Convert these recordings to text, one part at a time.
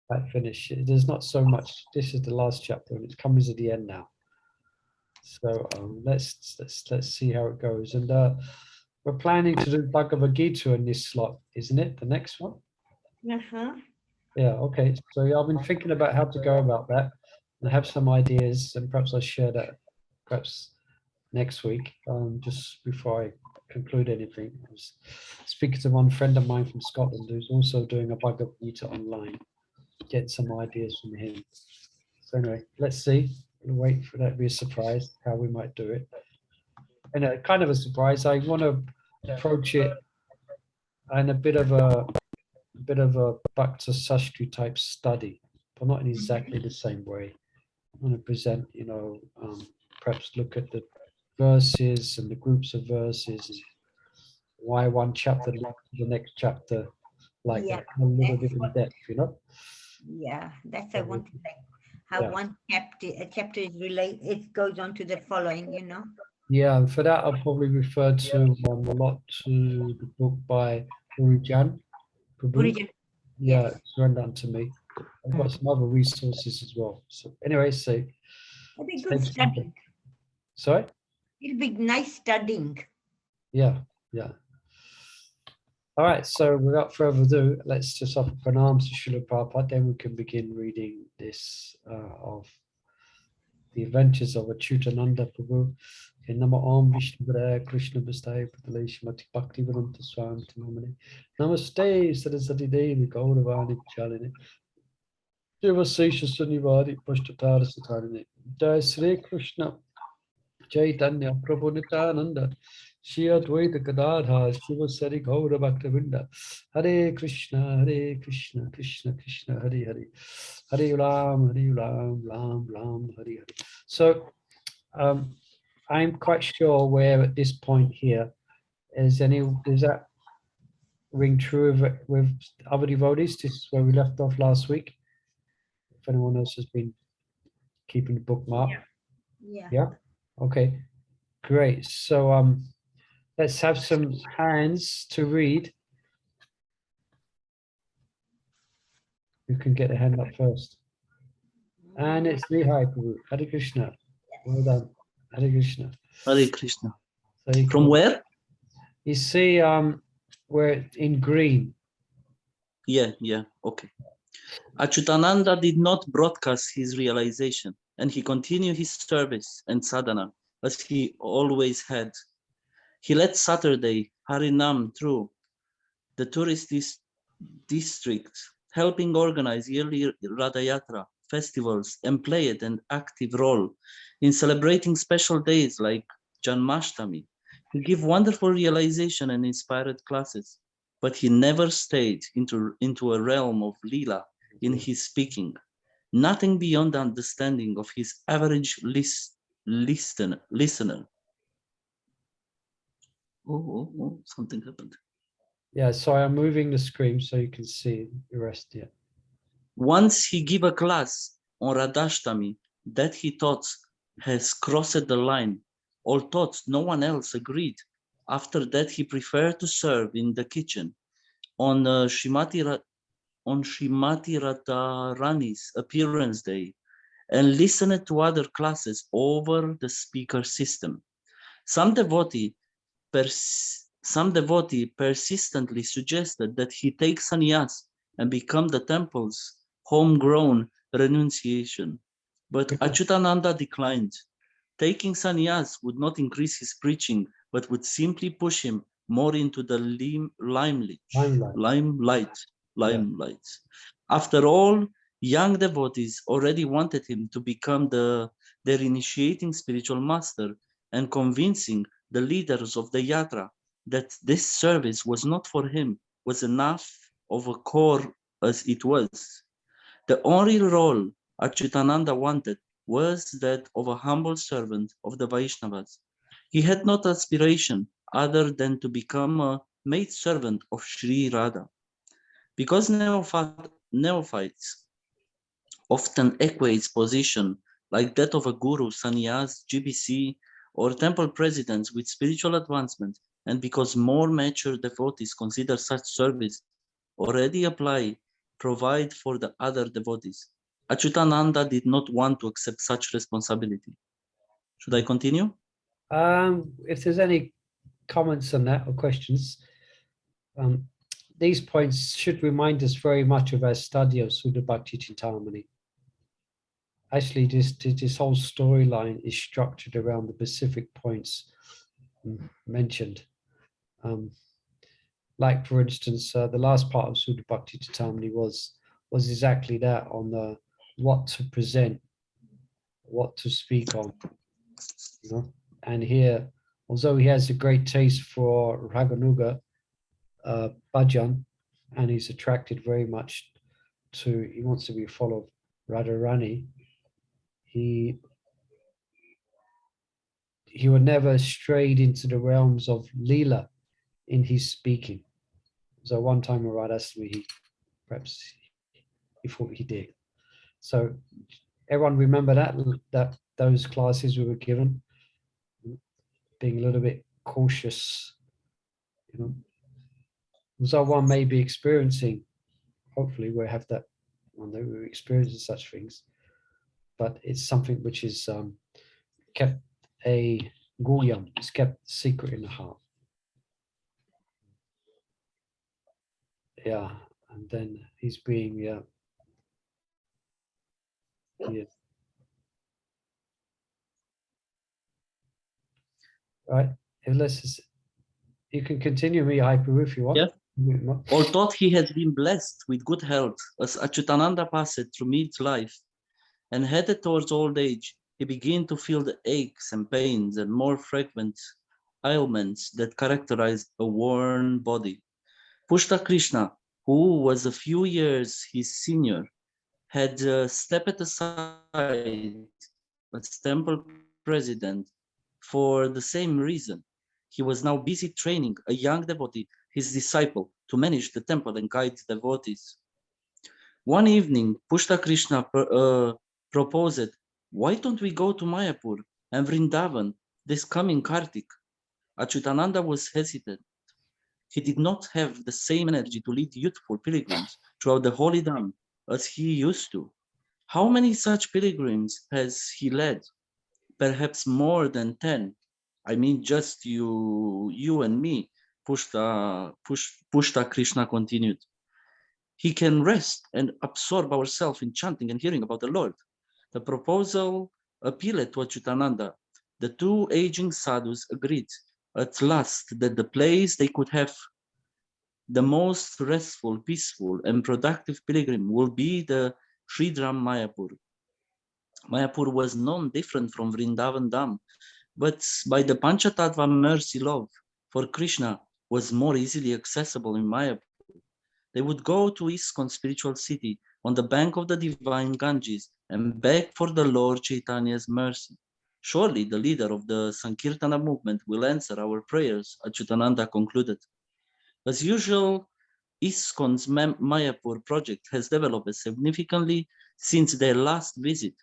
quite finished. There's not so much. This is the last chapter, and it's coming to the end now. So let's see how it goes. And we're planning to do Bhagavad Gita in this slot, isn't it? The next one. Yeah. Okay. So yeah, I've been thinking about how to go about that, and have some ideas, and perhaps I'll share that perhaps next week. Just before I conclude anything, I was speaking to one friend of mine from Scotland who's also doing a Bhagavad Gita online. Get some ideas from him. So anyway, let's see. We'll wait for that to be a surprise how we might do it. And kind of a surprise. I want to approach it in a bit of a Bhakti Sastri type study, but not in exactly the same way. I want to present, perhaps look at the verses and the groups of verses, and why one chapter leads to the next chapter, like that, a little bit in depth, Yeah, that's I want to like how one chapter is related. It goes on to the following, Yeah, and for that I'll probably refer to a lot to the book by Urijan Prabhu. Yeah, Surrender Unto Me. I've got some other resources as well. So anyway, so it'll be good studying. Sorry? It'll be nice studying. Yeah. All right, so without further ado, let's just offer pranams to Srila Prabhupada, then we can begin reading this of the adventures of Acyutananda Prabhu. Okay, Nama Om Vishnu Krishna Bhastai Pratale Shrimati Bhakti Vedanta Swami Tamamani. Namaste Saraswati Devi Gauravani Chalini. Devasesha Sunivadi Pashtatara Satarani. Jai Sri Krishna Chaitanya Prabhu Nityananda. Shri Advaita Gadadhar Shiva Sari Gaura Bhakta Vrinda. Hare Krishna, Krishna Krishna, Hare Hare. Hare Ram, Ram Ram, Hare Hare. So I'm quite sure where at this point here, does that ring true with other devotees? This is where we left off last week. If anyone else has been keeping the bookmark. Yeah. Okay. Great. So let's have some hands to read. You can get a hand up first. And it's Lihai Prabhu. Hare Krishna. Well done. Hare Krishna. Hare Krishna. So from where? You see we're in green. Yeah, okay. Acyutananda did not broadcast his realization, and he continued his service and sadhana as he always had. He led Saturday Harinam through the tourist district, helping organize yearly Radha Yatra festivals, and played an active role in celebrating special days like Janmashtami. He gave wonderful realization and inspired classes, but he never stayed into a realm of Leela in his speaking, nothing beyond the understanding of his average listener. Oh, something happened. Yeah, sorry, I'm moving the screen so you can see the rest here. Once he gave a class on Radhashtami that he thought has crossed the line, although no one else agreed. After that, he preferred to serve in the kitchen. On Srimati Radharani's appearance day, and listened to other classes over the speaker system. Some devotee persistently suggested that he take sannyas and become the temple's homegrown renunciation. But Acyutananda declined. Taking sannyas would not increase his preaching, but would simply push him more into the limelight. After all, young devotees already wanted him to become their initiating spiritual master, and convincing the leaders of the yatra that this service was not for him was enough of a core as it was. The only role Acyutananda wanted was that of a humble servant of the Vaishnavas. He had no aspiration other than to become a maidservant of Sri Radha. Because neophytes often equates position like that of a guru, sannyas, GBC, or temple presidents with spiritual advancement, and because more mature devotees consider such service already apply provide for the other devotees. Acyutananda did not want to accept such responsibility. Should I continue? If there's any comments on that or questions, these points should remind us very much of our study of Suddha Bhakti Cintamani. Actually, this whole storyline is structured around the specific points mentioned. Like, for instance, the last part of Suddha Bhakti Cintamani was exactly that, on the what to present, what to speak on. You know? And here, although he has a great taste for Raganuga bhajan, and he's attracted very much to, he wants to be a follower of Radharani, he would never strayed into the realms of Leela in his speaking. So one time or other, he thought he did. So everyone remember that those classes we were given, being a little bit cautious, you know. So one may be experiencing, hopefully we'll have that one day we're experiencing such things, but it's something which is kept a guyam, it's kept secret in the heart. Yeah, and then he's being right. Unless you can continue me, Hyper, if you want. Yeah. Although he had been blessed with good health, as Acyutananda passed through midlife and headed towards old age, he began to feel the aches and pains and more frequent ailments that characterized a worn body. Pushta Krishna, who was a few years his senior, had stepped aside as temple president for the same reason. He was now busy training a young devotee, his disciple, to manage the temple and guide devotees. One evening, Pushta Krishna proposed, why don't we go to Mayapur and Vrindavan this coming Kartik? Acyutananda was hesitant. He did not have the same energy to lead youthful pilgrims throughout the holy Dham as he used to. How many such pilgrims has he led? Perhaps more than 10. I mean, just you and me, Pushta Krishna continued. He can rest and absorb ourselves in chanting and hearing about the Lord. The proposal appealed to Acyutananda. The two aging sadhus agreed at last that the place they could have the most restful, peaceful, and productive pilgrim will be the Sridham Mayapur. Mayapur was none different from Vrindavan Dham, but by the Panchatattva mercy love for Krishna was more easily accessible in Mayapur. They would go to ISKCON spiritual city on the bank of the divine Ganges and beg for the Lord Chaitanya's mercy. Surely the leader of the Sankirtana movement will answer our prayers, Acyutananda concluded. As usual, ISKCON's Mayapur project has developed significantly since their last visit.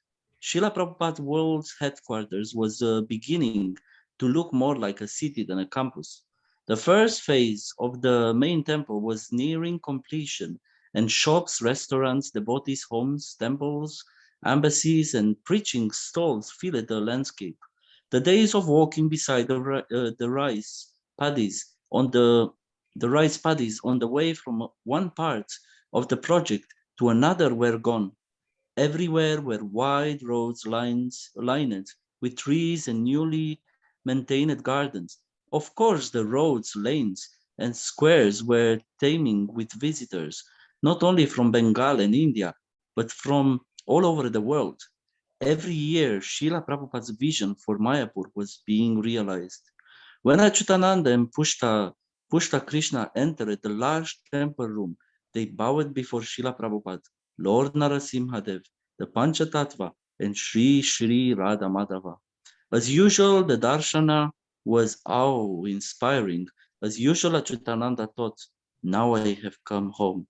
Srila Prabhupada's world's headquarters was beginning to look more like a city than a campus. The first phase of the main temple was nearing completion, and shops, restaurants, devotees' homes, temples, embassies, and preaching stalls filled the landscape. The days of walking beside the rice paddies on the way from one part of the project to another were gone. Everywhere were wide roads lined with trees and newly maintained gardens. Of course, the roads, lanes, and squares were teeming with visitors, not only from Bengal and India, but from all over the world. Every year, Srila Prabhupada's vision for Mayapur was being realized. When Acyutananda and Pushta Krishna entered the large temple room, they bowed before Srila Prabhupada, Lord Narasimhadev, the Panchatattva, and Sri Radha Madhava. As usual, the darshana was awe-inspiring. As usual, Acyutananda thought, now I have come home.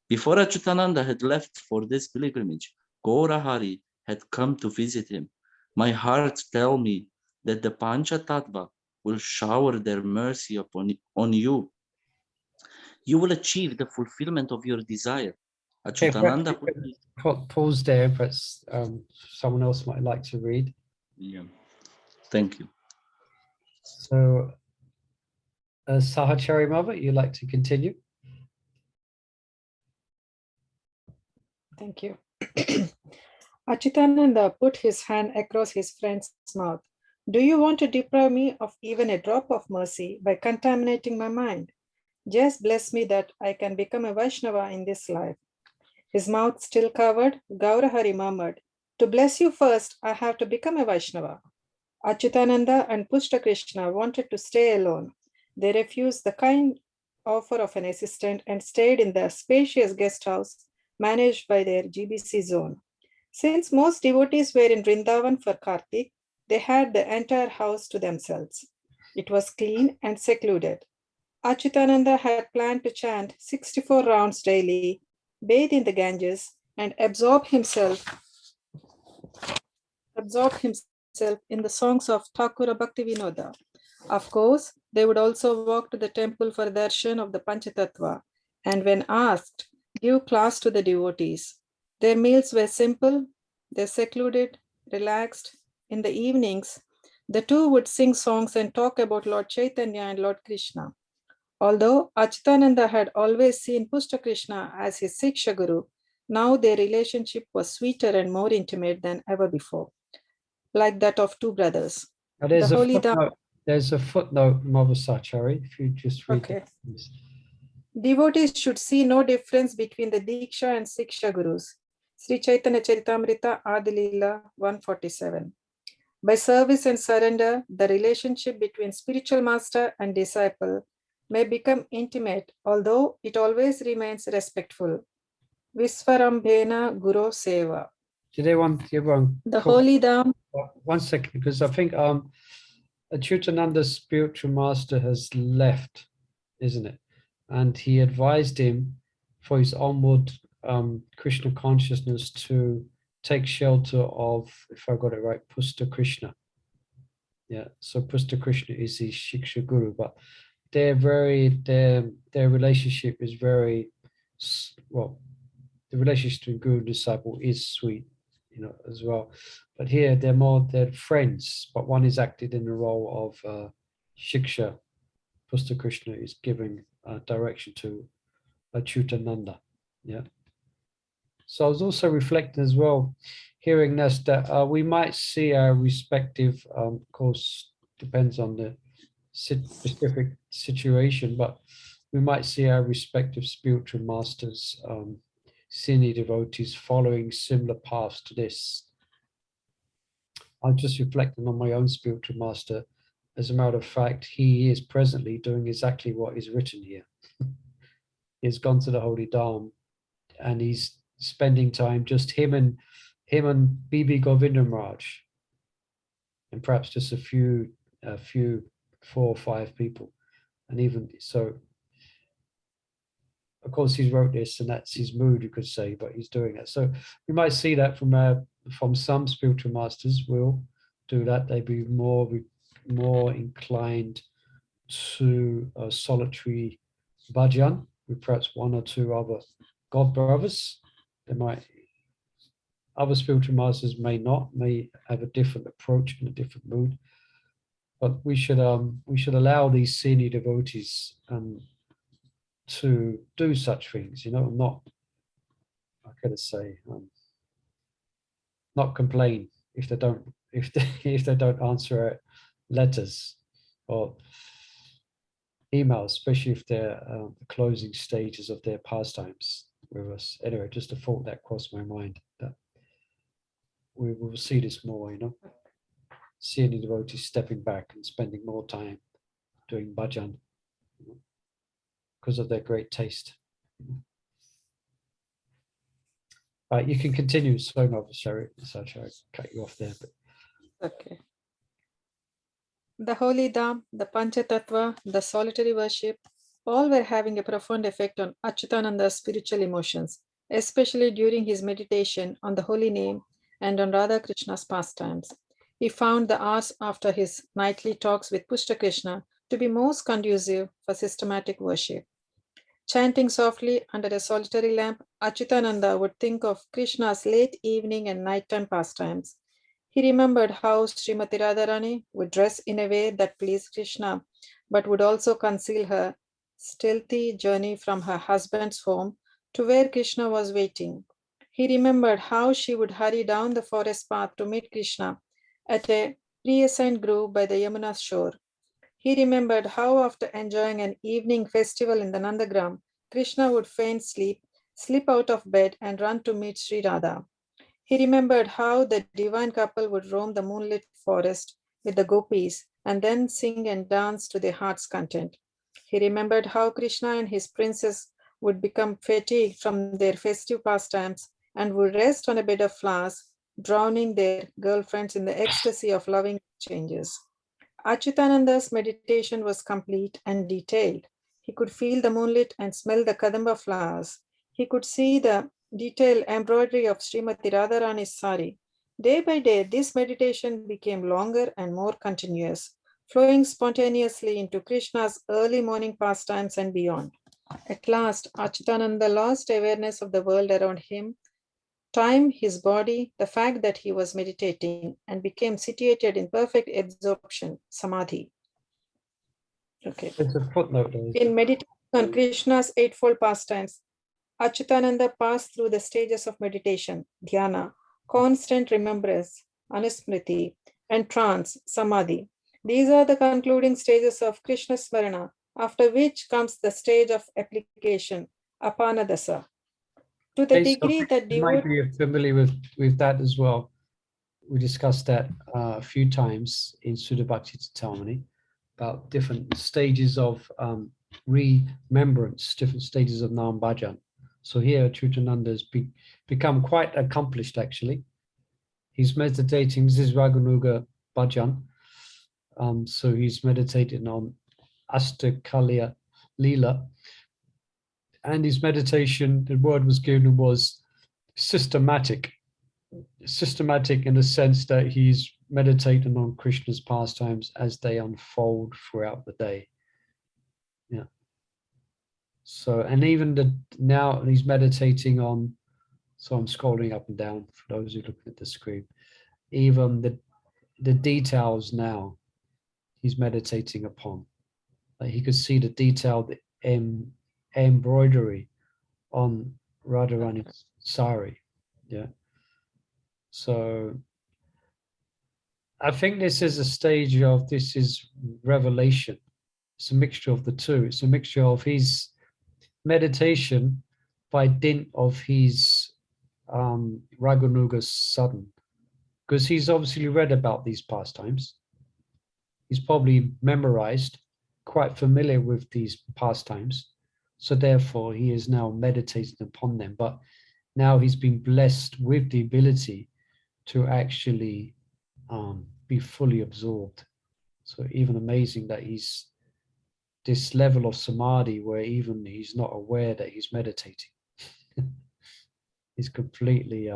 Before Acyutananda had left for this pilgrimage, Gaura Hari had come to visit him. My heart tells me that the Panchatattva will shower their mercy on you. You will achieve the fulfillment of your desire. Okay, perhaps Acyutananda. you could pause there, but someone else might like to read. Yeah. Thank you. So, Sahachari Mother, you'd like to continue? Thank you. Acyutananda put his hand across his friend's mouth. Do you want to deprive me of even a drop of mercy by contaminating my mind? Just bless me that I can become a Vaishnava in this life. His mouth still covered, Gaurahari murmured, to bless you first, I have to become a Vaishnava. Acyutananda and Pushta Krishna wanted to stay alone. They refused the kind offer of an assistant and stayed in the spacious guest house managed by their GBC zone. Since most devotees were in Vrindavan for Kartik, they had the entire house to themselves. It was clean and secluded. Acyutananda had planned to chant 64 rounds daily, bathe in the Ganges, and absorb himself in the songs of Thakura Bhakti Vinoda. Of course, they would also walk to the temple for darshan of the Panchatattva, and when asked, give class to the devotees. Their meals were simple, they secluded, relaxed. In the evenings, the two would sing songs and talk about Lord Chaitanya and Lord Krishna. Although Acyutananda had always seen Pushta Krishna as his Siksha Guru, now their relationship was sweeter and more intimate than ever before, like that of two brothers. Now, there's, The a holy footnote, there's a footnote, Mother Sachari, if you just read Okay. that, please. Devotees should see no difference between the Diksha and Siksha Gurus. Sri Chaitanya Charitamrita Adilila 147. By service and surrender, the relationship between spiritual master and disciple may become intimate, although it always remains respectful. Visvarambhena Guru Seva. Did everyone The holy Dham. 1 second, because I think Acyutananda's spiritual master has left, isn't it? And he advised him for his onward Krishna consciousness to take shelter of, if I got it right, Pushta Krishna. Yeah, so Pushta Krishna is his Shiksha Guru, but their relationship is very, well, the relationship between Guru and disciple is sweet, as well. But here they're friends, but one is acted in the role of Shiksha. Pushta Krishna is giving direction to Acyutananda. Yeah. So I was also reflecting as well, hearing this, that we might see our respective, of course, depends on the specific situation, but we might see our respective spiritual masters, senior devotees following similar paths to this. I'm just reflecting on my own spiritual master. As a matter of fact, he is presently doing exactly what is written here. He's gone to the Holy Dham and he's spending time, just him and Bibi Govinda Maharaj, and perhaps just a few 4 or 5 people. And even so, of course, he's wrote this and that's his mood, you could say, but he's doing it. So we might see that from some spiritual masters will do that. They'd be more inclined to a solitary bhajan with perhaps 1 or 2 other God brothers. Other spiritual masters may have a different approach and a different mood. But we should allow these senior devotees to do such things, not, I gotta say, not complain if they don't answer our letters or emails, especially if they're the closing stages of their pastimes with us. Anyway, just a thought that crossed my mind, that we will see this more, senior devotees stepping back and spending more time doing bhajan because of their great taste. Right, you can continue. Sorry, I cut you off there. But Okay. The holy Dham, the Panchatattva, the solitary worship, all were having a profound effect on Acyutananda's spiritual emotions, especially during his meditation on the holy name and on Radha Krishna's pastimes. He found the hours after his nightly talks with Pushta Krishna to be most conducive for systematic worship. Chanting softly under a solitary lamp, Acyutananda would think of Krishna's late evening and nighttime pastimes. He remembered how Srimati Radharani would dress in a way that pleased Krishna, but would also conceal her stealthy journey from her husband's home to where Krishna was waiting. He remembered how she would hurry down the forest path to meet Krishna at a pre-assigned grove by the Yamuna's shore. He remembered how, after enjoying an evening festival in the Nandagram, Krishna would feign sleep, slip out of bed, and run to meet Sri Radha. He remembered how the divine couple would roam the moonlit forest with the gopis and then sing and dance to their heart's content. He remembered how Krishna and his princess would become fatigued from their festive pastimes and would rest on a bed of flowers, drowning their girlfriends in the ecstasy of loving changes. Achyutananda's meditation was complete and detailed. He could feel the moonlit and smell the kadamba flowers. He could see the detailed embroidery of Srimati Radharani's sari. Day by day, this meditation became longer and more continuous, flowing spontaneously into Krishna's early morning pastimes and beyond. At last, Achyutananda lost awareness of the world around him, time, his body, the fact that he was meditating, and became situated in perfect absorption, samadhi. Okay. There's a footnote there. In meditation on Krishna's eightfold pastimes, Achyutananda passed through the stages of meditation, dhyana, constant remembrance, anusmriti, and trance, samadhi. These are the concluding stages of Krishna Smarana, after which comes the stage of application, apanadasa. To the degree that you might be familiar with that as well. We discussed that a few times in Suddha Bhakti Cintamani about different stages of remembrance, different stages of Nam Bhajan. So here, Acyutananda has become quite accomplished, actually. He's meditating, this is Raganuga Bhajan. So he's meditating on Astakalya Leela. And his meditation, the word was given, was systematic. Systematic in the sense that he's meditating on Krishna's pastimes as they unfold throughout the day. Yeah. So, and even now he's meditating on, so I'm scrolling up and down for those who look at the screen, even the details now he's meditating upon. Like he could see the detailed embroidery on Radharani's sari. Yeah. So I think this is a stage of, this is revelation. It's a mixture of the two. It's a mixture of his meditation by dint of his Raganuga sadhana, because he's obviously read about these pastimes. He's probably memorized, quite familiar with these pastimes. So therefore he is now meditating upon them. But now he's been blessed with the ability to actually be fully absorbed. So even amazing that he's this level of samadhi where even he's not aware that he's meditating. He's completely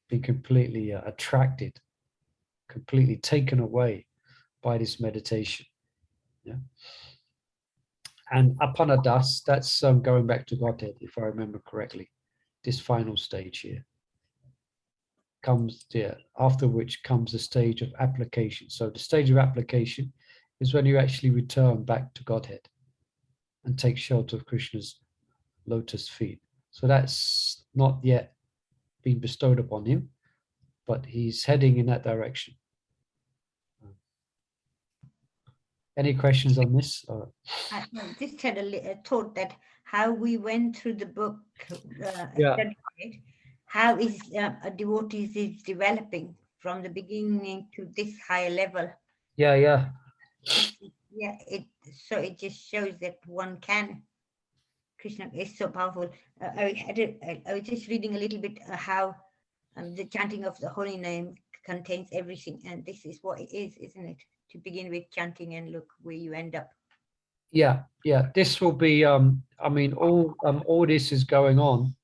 been completely attracted, completely taken away by this meditation. Yeah. And apanadas, that's going back to Godhead, if I remember correctly. This final stage here comes there, after which comes the stage of application. So the stage of application is when you actually return back to Godhead and take shelter of Krishna's lotus feet. So that's not yet been bestowed upon him, but he's heading in that direction. Any questions on this? I just had a thought that how we went through the book, how is a devotee is developing from the beginning to this higher level. Yeah. Yeah, so it just shows that one can. Krishna is so powerful. I was just reading a little bit how the chanting of the holy name contains everything, and this is what it is, isn't it? To begin with chanting and look where you end up. Yeah. This will be. I mean, all this is going on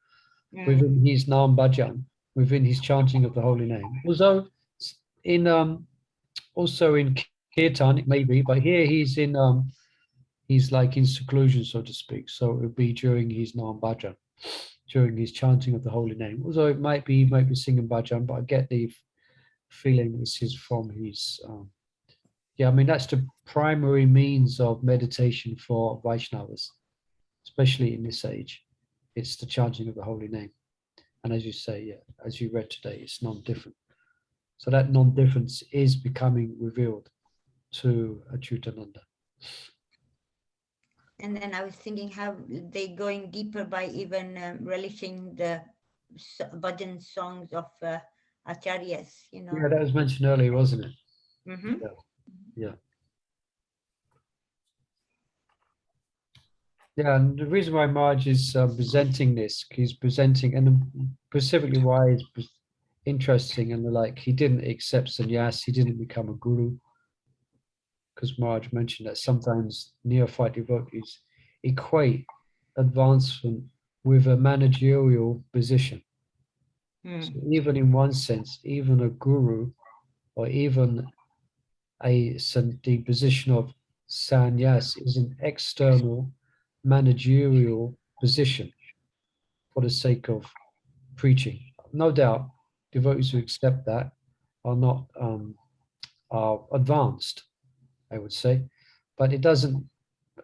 within his Nam Bhajan, within his chanting of the holy name. Also in Kirtan, maybe, but here he's in he's like in seclusion, so to speak. So it would be during his Nam Bhajan, during his chanting of the holy name. Although it might be singing Bhajan, but I get the feeling this is from his. Yeah, I mean that's the primary means of meditation for Vaishnavas, especially in this age. It's the chanting of the holy name, and as you say, yeah, as you read today, it's non-different. So that non-difference is becoming revealed to Acyutananda. And then I was thinking how they going deeper by even relishing the bhajan songs of acharyas, you know. Yeah, that was mentioned earlier, wasn't it? Mm-hmm. Yeah. Yeah, and the reason why Maharaj is presenting this, he's presenting, and specifically why it's interesting, and like he didn't accept sannyas, he didn't become a guru, because Maharaj mentioned that sometimes neophyte devotees equate advancement with a managerial position. So even in one sense, even a guru or even the position of sannyas is an external managerial position for the sake of preaching. No doubt, devotees who accept that are not are advanced, I would say, but it doesn't.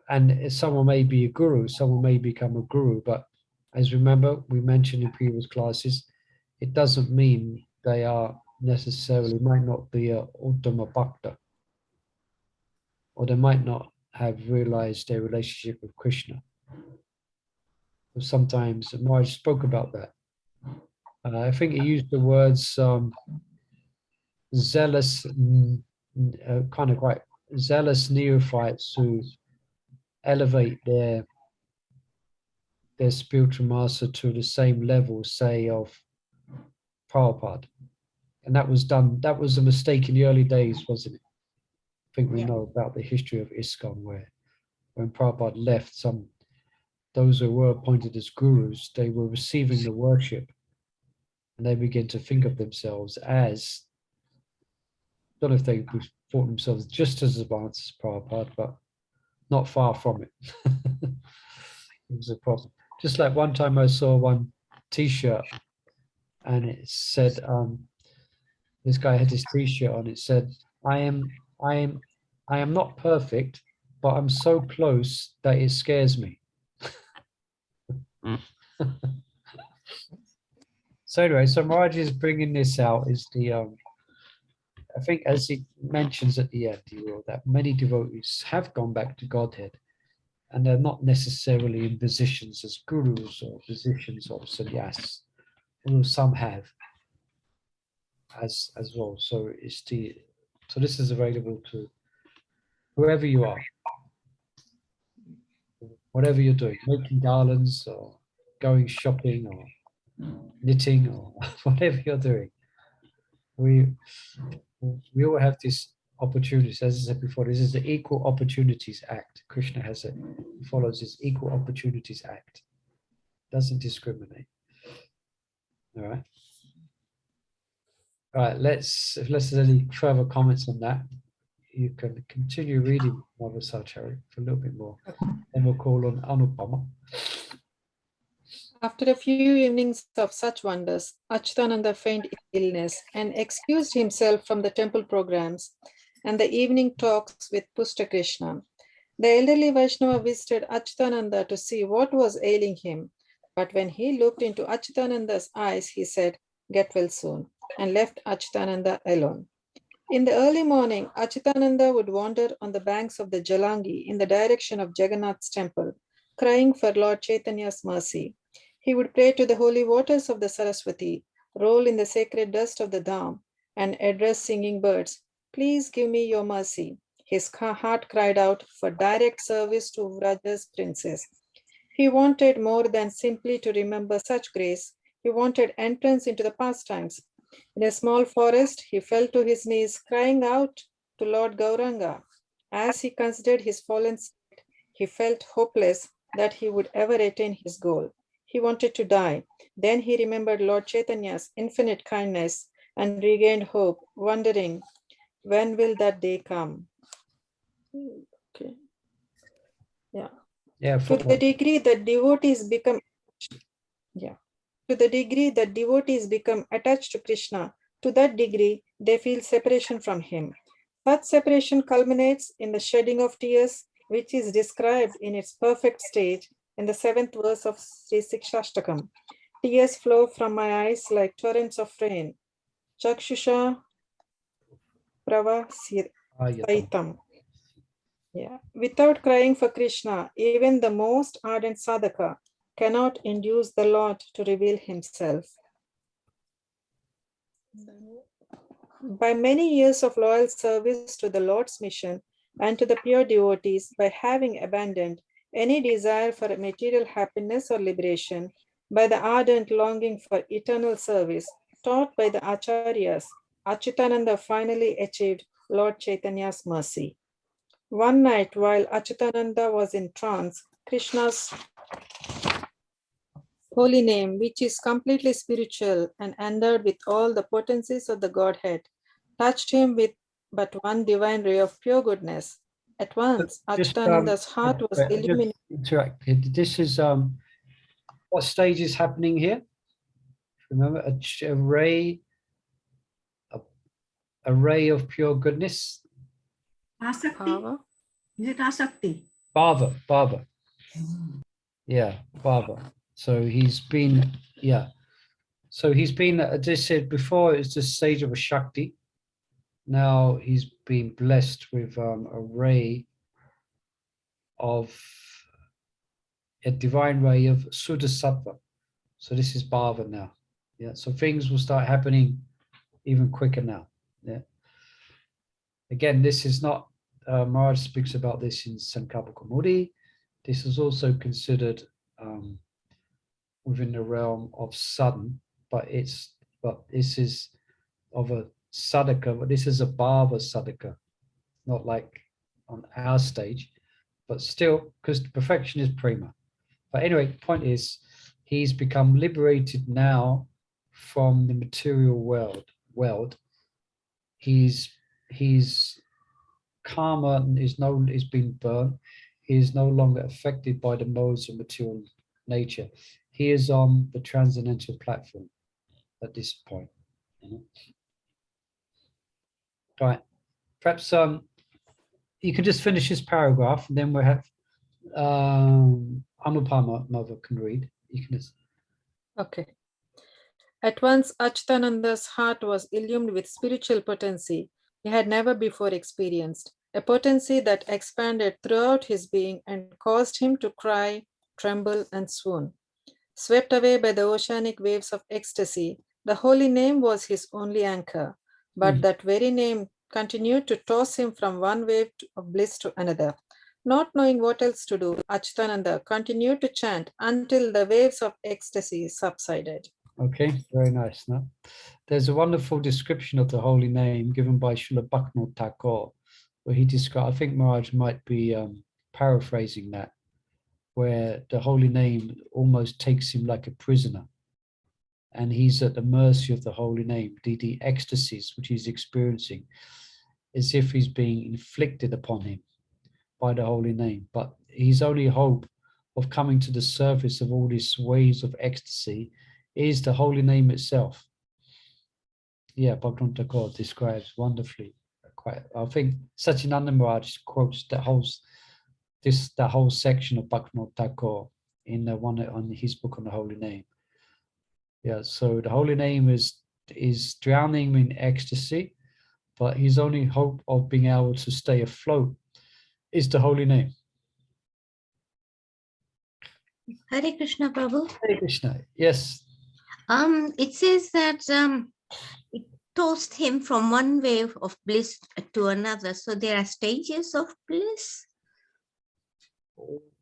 And someone may be a guru, someone may become a guru, but as remember we mentioned in previous classes, it doesn't mean they are necessarily might not be a Uttama Bhakta, or they might not have realized their relationship with Krishna. Sometimes Maharaj spoke about that. I think he used the words zealous, kind of quite zealous neophytes who elevate their spiritual master to the same level, say, of Prabhupada. And that was a mistake in the early days, wasn't it? I think we know about the history of ISKCON, where when Prabhupada left, those who were appointed as gurus, they were receiving the worship, and they began to think of themselves as, I don't know if they thought themselves just as advanced as Prabhupada, but not far from it. It was a problem. Just like one time I saw one T-shirt, and it said, this guy had his T-shirt on. It said, "I am not perfect, but I'm so close that it scares me." So anyway, so Maharaj is bringing this out is the, I think as he mentions at the end, that many devotees have gone back to Godhead, and they're not necessarily in positions as gurus or positions of sannyas, although some have as well. So this is available to whoever you are, whatever you're doing, making garlands or going shopping or knitting or whatever you're doing. We all have this opportunity. As I said before, this is the Equal Opportunities Act. Krishna follows this Equal Opportunities Act. Doesn't discriminate. All right. All right. If there's any further comments on that, you can continue reading Mother Sachari for a little bit more. Then we'll call on Anupama. After a few evenings of such wonders, Acyutananda feigned illness and excused himself from the temple programs and the evening talks with Pushta Krishna. The elderly Vaishnava visited Acyutananda to see what was ailing him, but when he looked into Acyutananda's eyes, he said, "Get well soon," and left Acyutananda alone. In the early morning, Acyutananda would wander on the banks of the Jalangi in the direction of Jagannath's temple, crying for Lord Chaitanya's mercy. He would pray to the holy waters of the Saraswati, roll in the sacred dust of the Dham, and address singing birds, "Please give me your mercy." His heart cried out for direct service to Vraja's princess. He wanted more than simply to remember such grace. He wanted entrance into the pastimes. In a small forest, he fell to his knees, crying out to Lord Gauranga. As he considered his fallen state, he felt hopeless that he would ever attain his goal. He wanted to die. Then he remembered Lord Chaitanya's infinite kindness and regained hope, wondering, when will that day come? Okay. Yeah. Yeah, To the degree that devotees become, to the degree that devotees become attached to Krishna, to that degree they feel separation from him. Such separation culminates in the shedding of tears, which is described in its perfect stage in the 7th verse of Sri Sikshashtakam. Tears flow from my eyes like torrents of rain. Chakshusha pravasaitam. Yeah. Without crying for Krishna, even the most ardent sadhaka cannot induce the Lord to reveal himself. By many years of loyal service to the Lord's mission and to the pure devotees, by having abandoned any desire for material happiness or liberation, by the ardent longing for eternal service taught by the Acharyas, Acyutananda finally achieved Lord Chaitanya's mercy. One night, while Acyutananda was in trance, Krishna's holy name, which is completely spiritual and endowed with all the potencies of the Godhead, touched him with but one divine ray of pure goodness. At once, Acyutananda's heart was illuminated. This is what stage is happening here? Remember, a ray of pure goodness. Asakti. Is it Asakti? Bhava. Yeah, Bhava. So he's been, So he's been, as I said before, it's the stage of a Shakti. Now he's been blessed with a ray of a divine ray of Suddha Sattva. So this is Bhava now. Yeah. So things will start happening even quicker now. Yeah. Again, this is not, Maharaj speaks about this in Sankalpa Kaumudi. This is also considered within the realm of sudden, but this is of a sadhaka, but this is a bhava sadhaka, not like on our stage, but still, because perfection is prima. But anyway, point is, he's become liberated now from the material world. His karma is being burnt. He is no longer affected by the modes of material nature. He is on the transcendental platform at this point. Right. Perhaps you can just finish this paragraph, and then we'll have Anupama Mother can read. You can just... Okay. At once, Acyutananda's heart was illumined with spiritual potency he had never before experienced, a potency that expanded throughout his being and caused him to cry, tremble, and swoon. Swept away by the oceanic waves of ecstasy, the holy name was his only anchor, but that very name continued to toss him from one wave of bliss to another. Not knowing what else to do, Acyutananda continued to chant until the waves of ecstasy subsided. Okay, very nice. No? There's a wonderful description of the holy name given by Srila Bhakti Thakur, where he described, I think Maharaj might be paraphrasing that, where the holy name almost takes him like a prisoner, and he's at the mercy of the holy name, the ecstasies which he's experiencing, as if he's being inflicted upon him by the holy name. But his only hope of coming to the surface of all these waves of ecstasy is the holy name itself. Yeah, Bhakti Thakur describes wonderfully. I think Satyananda Maharaj quotes that whole section of Bhakti Thakur in on his book on the holy name. Yeah, so the holy name is drowning him in ecstasy, but his only hope of being able to stay afloat is the holy name. Hare Krishna, Prabhu. Hare Krishna. Yes. It says that it tossed him from one wave of bliss to another. So there are stages of bliss.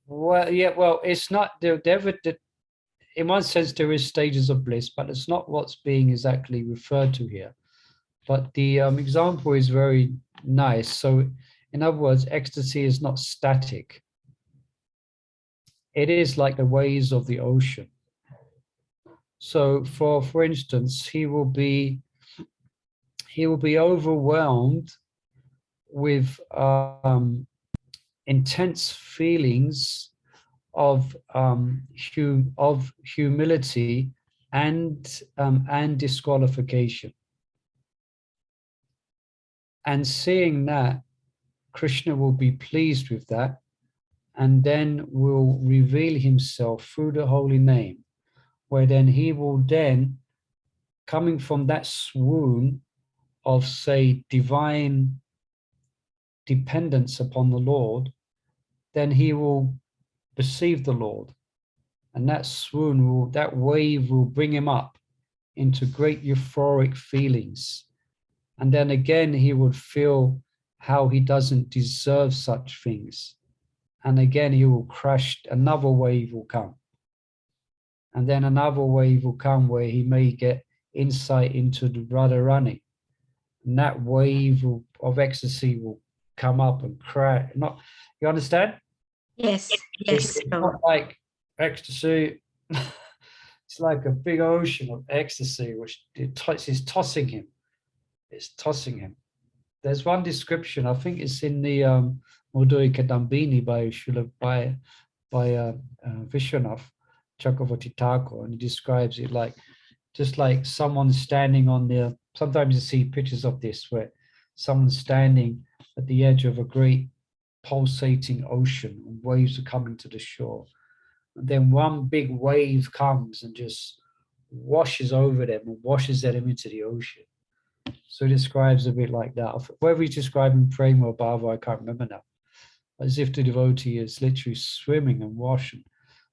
Well, yeah. Well, it's not in one sense there is stages of bliss, but it's not what's being exactly referred to here. But the example is very nice. So, in other words, ecstasy is not static. It is like the waves of the ocean. So, for instance, he will be overwhelmed with intense feelings of humility and disqualification. And seeing that, Krishna will be pleased with that, and then will reveal himself through the holy name, where then he will then, coming from that swoon of, say, divine dependence upon the Lord, then he will perceive the Lord. And that swoon will, that wave will bring him up into great euphoric feelings. And then again, he would feel how he doesn't deserve such things. And again, he will crash, another wave will come. And then another wave will come where he may get insight into the Radharani. And that wave of ecstasy will come up and crash. Not, you understand? Yes, yes. It's not like ecstasy. It's like a big ocean of ecstasy, which is tossing him. It's tossing him. There's one description, I think it's in the Madhurya Kadambini by Vishwanath Chakravarti Thakur, and he describes it like, just like someone standing on the, sometimes you see pictures of this where someone's standing at the edge of a great pulsating ocean and waves are coming to the shore. And then one big wave comes and just washes over them and washes them into the ocean. So he describes a bit like that. Whether he's describing prema or bhava, I can't remember now. As if the devotee is literally swimming and washing,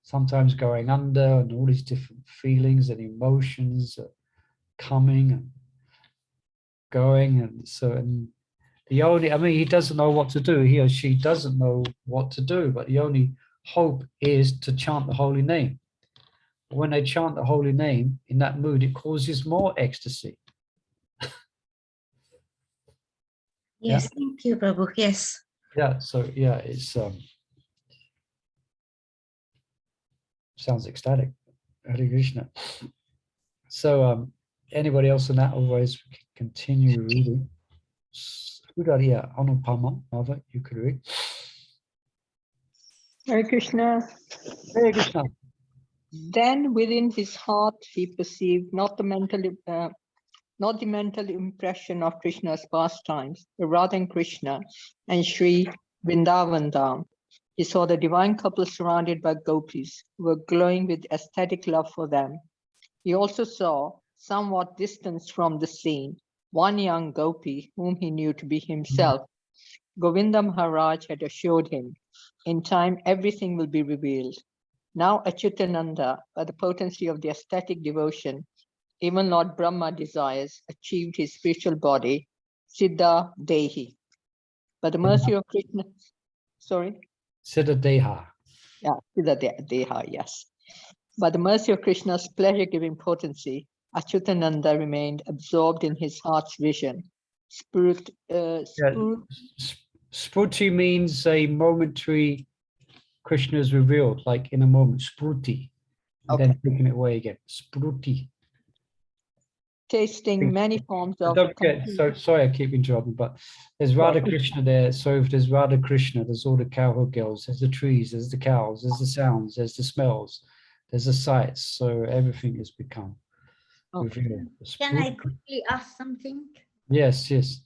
sometimes going under, and all these different feelings and emotions coming and going. And so, and the only, I mean, he doesn't know what to do. He or she doesn't know what to do, but the only hope is to chant the holy name. But when they chant the holy name in that mood, it causes more ecstasy. Yes, Yeah. thank you, Prabhu. Yes. Yeah, so yeah, it's sounds ecstatic. Hare Krishna. So anybody else on that? Otherwise, we can continue reading. Sudariya Anupama, Mother, you could read. Hare Krishna. Hare Krishna. Then within his heart he perceived not the mental impression of Krishna's pastimes, the Radha and Krishna and Sri Vrindavan Dham. He saw the divine couple surrounded by gopis who were glowing with aesthetic love for them. He also saw, somewhat distanced from the scene, one young gopi whom he knew to be himself. Govinda Maharaj had assured him, in time everything will be revealed. Now Acyutananda, by the potency of the aesthetic devotion even Lord Brahma desires, achieved his spiritual body, Siddha Dehi. By the mercy of Krishna, sorry? Siddha Deha. Yeah, Siddha Deha, yes. By the mercy of Krishna's pleasure-giving potency, Acyutananda remained absorbed in his heart's vision. Spruti means a momentary, Krishna is revealed, like in a moment, spruti, and then taking it away again, spruti. Tasting many forms of... So sorry, I keep interrupting, but there's Radha Krishna there. So if there's Radha Krishna, there's all the cowherd girls, there's the trees, there's the cows, there's the sounds, there's the smells, there's the sights. So everything has become revealed. Can I quickly ask something? Yes, yes.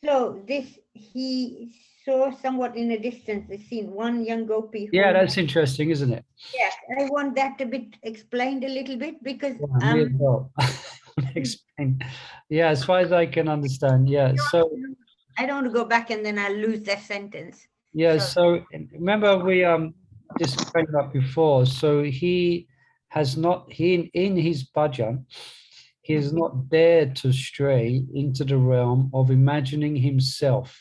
So this, he saw somewhat in a distance, the scene, one young gopi. Yeah, that's interesting, isn't it? Yes, I want that a bit explained a little bit because explain. Yeah, as far as I can understand. Yeah, so I don't want to go back and then I'll lose that sentence. Yeah, so remember we just explained that before. So he has not, in his bhajan, he has not dared to stray into the realm of imagining himself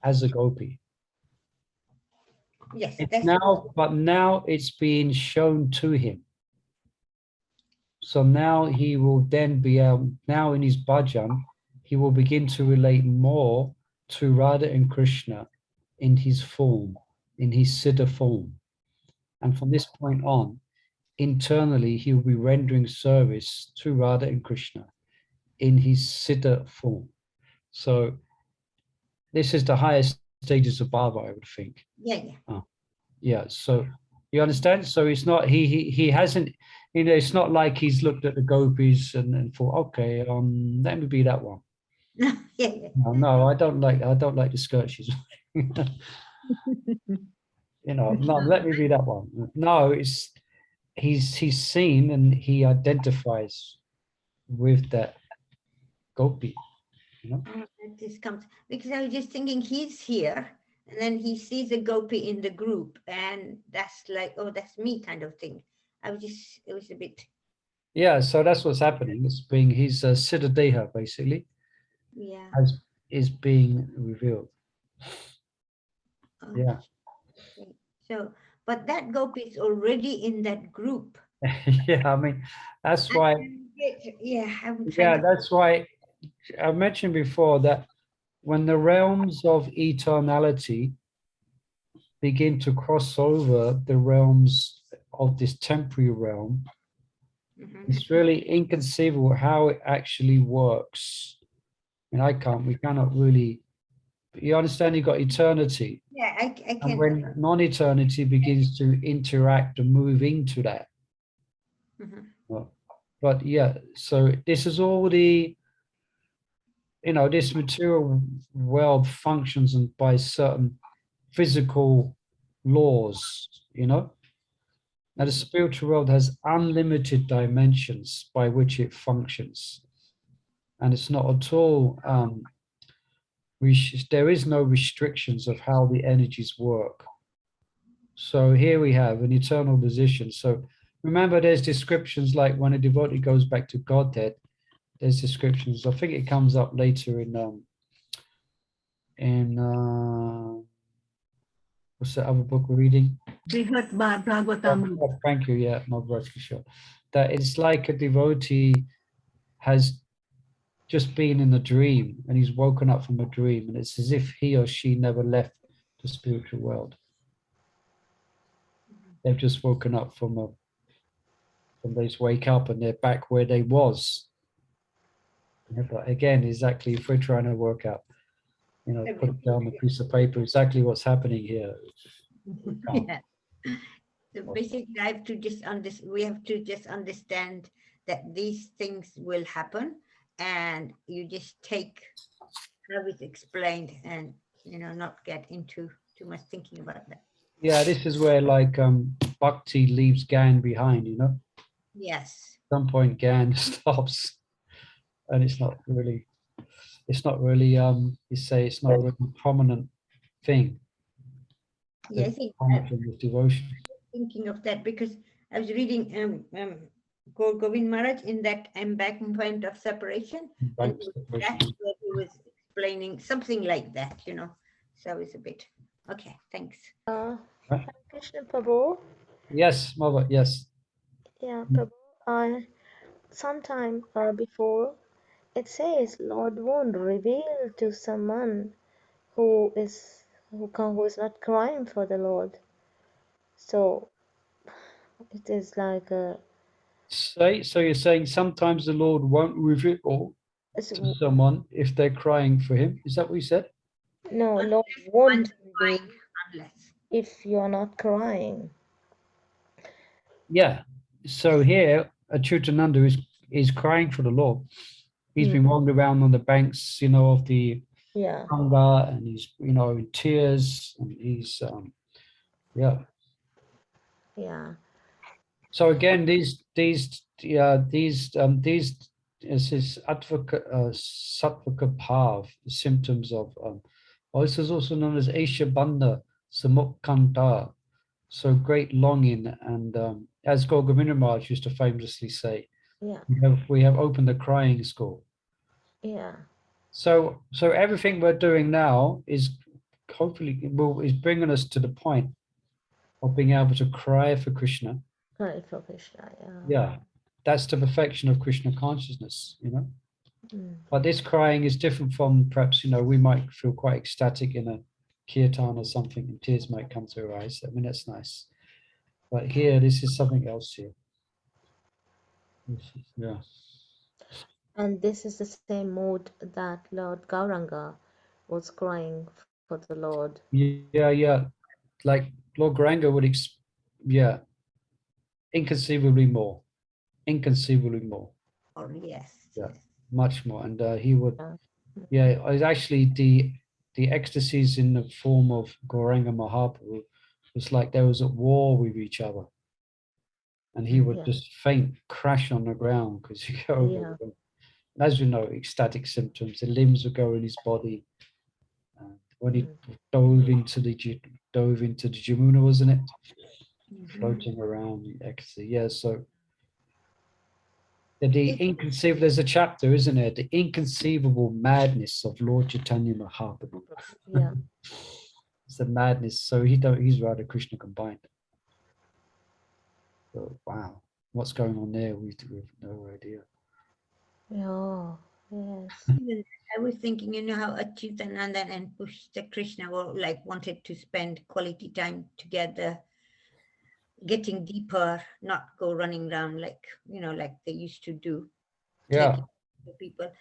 as a gopi. Yes, but now it's being shown to him. So now he will then be now in his bhajan, he will begin to relate more to Radha and Krishna in his form, in his Siddha form. And from this point on, internally, he will be rendering service to Radha and Krishna in his Siddha form. So this is the highest stages of bhava, I would think. Yeah, yeah. Yeah, so you understand? So it's not he hasn't, you know, it's not like he's looked at the gopis and thought, okay, let me be that one. Yeah, yeah. No, I don't like the skirt she's wearing. You know, no, let me be that one. No, it's he's seen and he identifies with that gopi, you know. That just comes because I was just thinking he's here and then he sees a gopi in the group and that's like, oh, that's me kind of thing. It was a bit. Yeah, so that's what's happening. It's being he's a Siddha Deha basically Yeah. is being revealed. Oh, Yeah. okay. So, but that gopi is already in that group. Yeah, I mean, that's why. Yeah, I'm Yeah, trying to. that's why I mentioned before that when the realms of eternality begin to cross over the realms of this temporary realm, Mhm. it's really inconceivable how it actually works. And we cannot really, you understand, you've got eternity. Yeah, I And can. when non-eternity begins to interact and move into that. Mhm. But yeah, so this is all the, you know, this material world functions and by certain physical laws, you know. Now the spiritual world has unlimited dimensions by which it functions. And it's not at all, there is no restrictions of how the energies work. So here we have an eternal position. So remember, there's descriptions like when a devotee goes back to Godhead, there's descriptions. I think it comes up later in what's the other book we're reading? Brihat Bhagavatam. Thank you. Yeah, Maharaj Kishore. That it's like a devotee has just been in a dream and he's woken up from a dream, and it's as if he or she never left the spiritual world. They've just woken up from they just wake up and they're back where they was. Yeah, but again, exactly, if we're trying to work out, you know, put it down on a piece of paper, exactly what's happening here. We can't. Yeah. So basically, we have to just understand that these things will happen, and you just take how it's explained, and not get into too much thinking about that. Yeah, this is where like Bhakti leaves Gan behind, you know. Yes. At some point Gan stops, and it's not really you say it's not really a prominent thing. Yeah, I think With devotion. thinking of that because I was reading Govind Maharaj in that embankment of separation, and that's where he was explaining something like that, So it's a bit okay. Thanks. Hare Krishna Prabhu. Yes, Mother. Yes. Yeah, Prabhu. Sometime before, it says Lord won't reveal to someone who is not crying for the Lord. So it is like a. So you're saying sometimes the Lord won't reveal to someone if they're crying for Him. Is that what you said? No, Lord won't reveal if you are not crying. Yeah. So here, Acyutananda is crying for the Lord. He's been wandering around on the banks, of the Ganga, and he's, in tears, and he's, yeah. Yeah. So again, this is Sattvika Bhav, the symptoms of, this is also known as Aisha Bandha Samukkanta, so great longing, and as Govinda Maharaj used to famously say, we have opened the crying school. Yeah. So everything we're doing now is hopefully is bringing us to the point of being able to cry for Krishna. Cry for Krishna, yeah. Yeah, that's the perfection of Krishna consciousness, But this crying is different from perhaps, we might feel quite ecstatic in a kirtan or something, and tears might come to our eyes. I mean, that's nice. But here, this is something else here. Yeah. And this is the same mood that Lord Gauranga was crying for for the Lord. Yeah. Like Lord Garanga would, inconceivably more. Or yes. Yeah. Yes. Much more. And he would, Yeah. it was actually the ecstasies in the form of Gauranga Mahaprabhu was like they was at war with each other. And he would Yeah. just faint, crash on the ground because he go over. As you know, ecstatic symptoms, the limbs would go in his body. And when he dove into the Jamuna, wasn't it? Floating around the ecstasy. Yeah, so there's a chapter, isn't there? The inconceivable madness of Lord Chaitanya Mahaprabhu. Yeah. It's the madness. So he's Radha Krishna combined. So, wow, what's going on there? We have no idea. Yeah. Yes. I was thinking, how Acyutananda and Krishna were like wanted to spend quality time together, getting deeper, not go running around like they used to do. Yeah. Taking the people.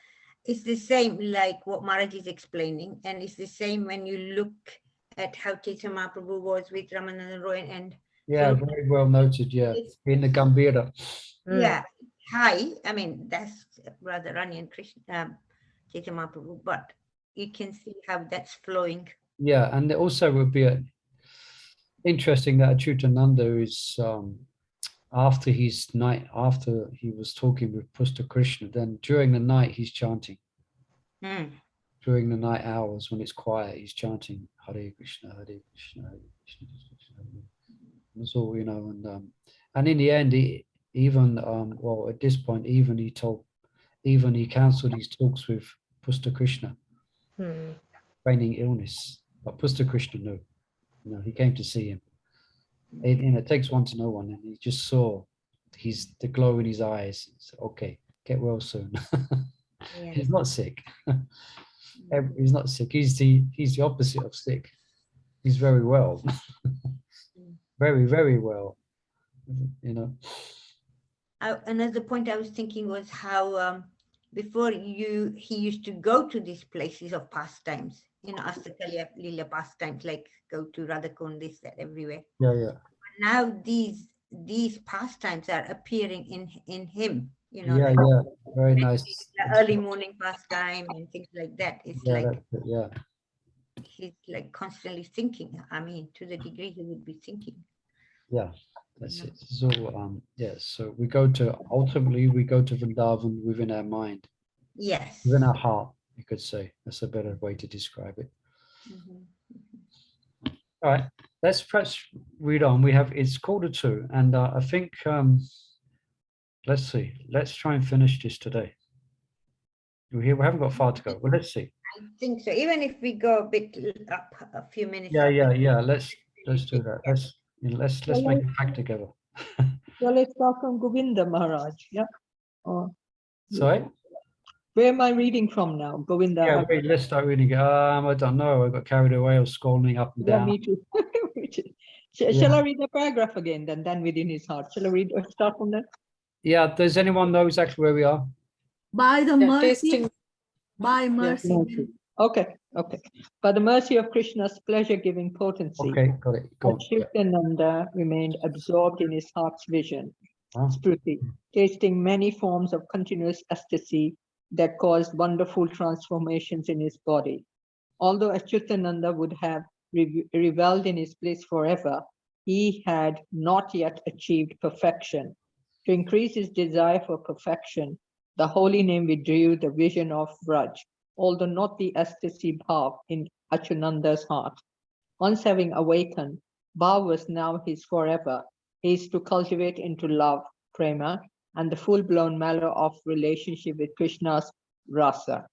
It's the same like what Maharaj is explaining, and it's the same when you look at how Chaitanya Mahaprabhu was with Ramananda Roy and Yeah, very well noted. Yeah, in the Gambhira. Yeah, high. I mean, that's Radharani and Krishna, Chaitanya Mahaprabhu, but you can see how that's flowing. Yeah, and it also would be interesting that Acyutananda is after he was talking with Pusta Krishna, then during the night he's chanting. During the night hours when it's quiet, he's chanting Hare Krishna, Hare Krishna, Hare Krishna, Krishna, Hare. That's all, and in the end, at this point, even he cancelled his talks with Pusta Krishna, feigning illness. But Pusta Krishna knew, he came to see him. It takes one to know one, and he just saw the glow in his eyes. So, okay, get well soon. He's not sick. He's not sick. He's the opposite of sick. He's very well. Very, very well. Another point I was thinking was how before he used to go to these places of pastimes, Astakalya Lila pastimes, like go to Radhakund, this, that, everywhere. Yeah. Now these pastimes are appearing in him. Yeah, very nice. Early morning pastime and things like that. It's he's like constantly thinking. I mean, to the degree he would be thinking. Yeah, that's it. So so ultimately we go to Vrindavan within our mind. Yes. Within our heart, you could say. That's a better way to describe it. All right, let's perhaps read on. It's 1:45, and I think let's see. Let's try and finish this today. We haven't got far to go, but let's see. I think so. Even if we go a bit up, a few minutes. Yeah. Let's do that. Let's make it back together. Well, let's start from Govinda Maharaj. Yeah. Sorry. Where am I reading from now, Govinda? Yeah, wait, let's start reading. I don't know. I got carried away. I was scrolling up and down. Me too. Shall I read the paragraph again? Then within his heart. Shall I read? Start from there. Yeah. Does anyone know exactly where we are? By the mercy. Tasting. By mercy. Okay. By the mercy of Krishna's pleasure-giving potency, Okay, got it. Go on. Acyutananda remained absorbed in his heart's vision, spruti, tasting many forms of continuous ecstasy that caused wonderful transformations in his body. Although Acyutananda would have reveled in his bliss forever, he had not yet achieved perfection. To increase his desire for perfection, the holy name withdrew the vision of Vraj, although not the ecstasy bhav in Acyutananda's heart. Once having awakened, bhav was now his forever. He is to cultivate into love, prema, and the full-blown manner of relationship with Krishna's rasa.